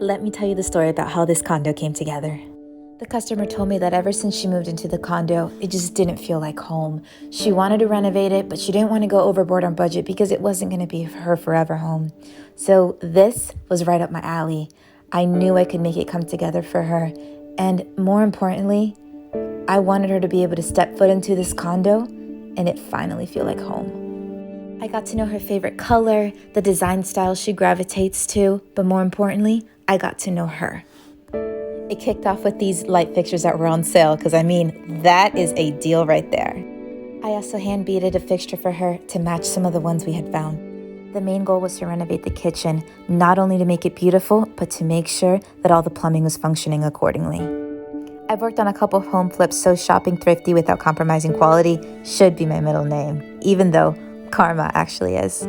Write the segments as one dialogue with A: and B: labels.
A: Let me tell you the story about how this condo came together. The customer told me that ever since she moved into the condo, it just didn't feel like home. She wanted to renovate it, but she didn't want to go overboard on budget because it wasn't going to be her forever home. So this was right up my alley. I knew I could make it come together for her. And more importantly, I wanted her to be able to step foot into this condo and it finally feel like home. I got to know her favorite color, the design style she gravitates to, but more importantly, I got to know her. It kicked off with these light fixtures that were on sale, because I mean, that is a deal right there. I also hand beaded a fixture for her to match some of the ones we had found. The main goal was to renovate the kitchen, not only to make it beautiful, but to make sure that all the plumbing was functioning accordingly. I've worked on a couple of home flips, so shopping thrifty without compromising quality should be my middle name, even though Karma actually is.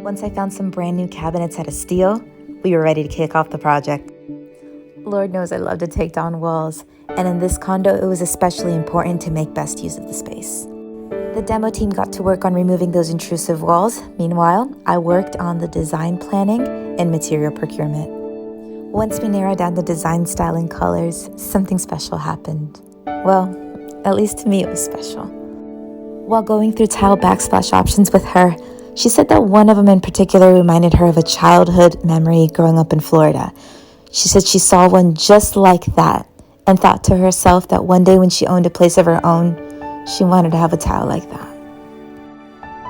A: Once I found some brand new cabinets at a steal, we were ready to kick off the project. Lord knows I love to take down walls, and in this condo, it was especially important to make best use of the space. The demo team got to work on removing those intrusive walls. Meanwhile, I worked on the design planning and material procurement. Once we narrowed down the design style and colors, something special happened. Well, at least to me it was special. While going through tile backsplash options with her, she said that one of them in particular reminded her of a childhood memory growing up in Florida. She said she saw one just like that and thought to herself that one day when she owned a place of her own, she wanted to have a tile like that.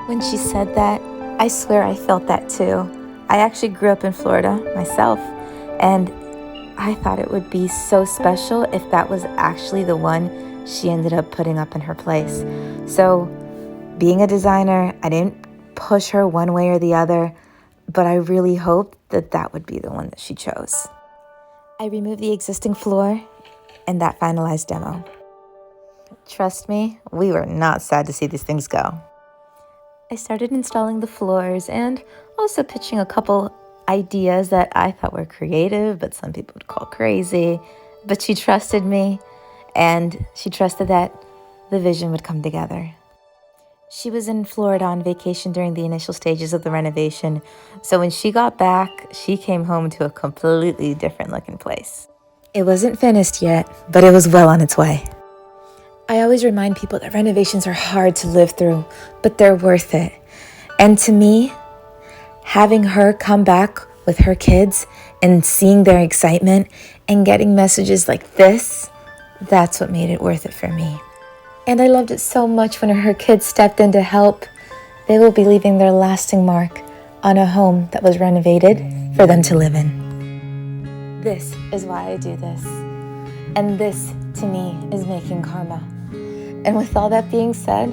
A: When she said that, I swear I felt that too. I actually grew up in Florida myself, and I thought it would be so special if that was actually the one she ended up putting up in her place. So, being a designer, I didn't push her one way or the other, but I really hoped that that would be the one that she chose. I removed the existing floor, and that finalized demo. Trust me, we were not sad to see these things go. I started installing the floors and also pitching a couple ideas that I thought were creative, but some people would call crazy. But she trusted me, and she trusted that the vision would come together. She was in Florida on vacation during the initial stages of the renovation, so when she got back, she came home to a completely different looking place. It wasn't finished yet, but it was well on its way. I always remind people that renovations are hard to live through, but they're worth it. And to me, having her come back with her kids and seeing their excitement and getting messages like this, that's what made it worth it for me. And I loved it so much when her kids stepped in to help. They will be leaving their lasting mark on a home that was renovated for them to live in. This is why I do this. And this, to me, is making karma. And with all that being said,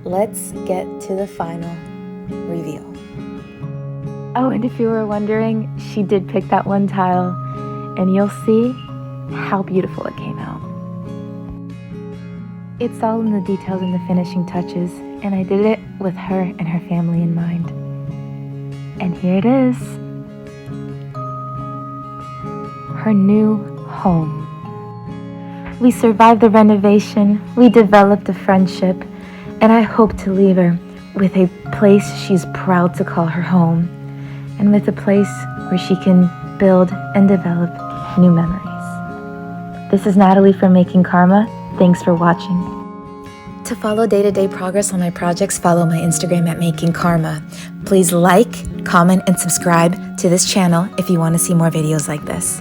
A: let's get to the final reveal. Oh, and if you were wondering, she did pick that one tile, and you'll see how beautiful it came out. It's all in the details and the finishing touches, and I did it with her and her family in mind. And here it is. Her new home. We survived the renovation, we developed a friendship, and I hope to leave her with a place she's proud to call her home, and with a place where she can build and develop new memories. This is Nathaly from Making Karma. Thanks for watching. To follow day-to-day progress on my projects, follow my Instagram at Making Karma. Please like, comment, and subscribe to this channel if you want to see more videos like this.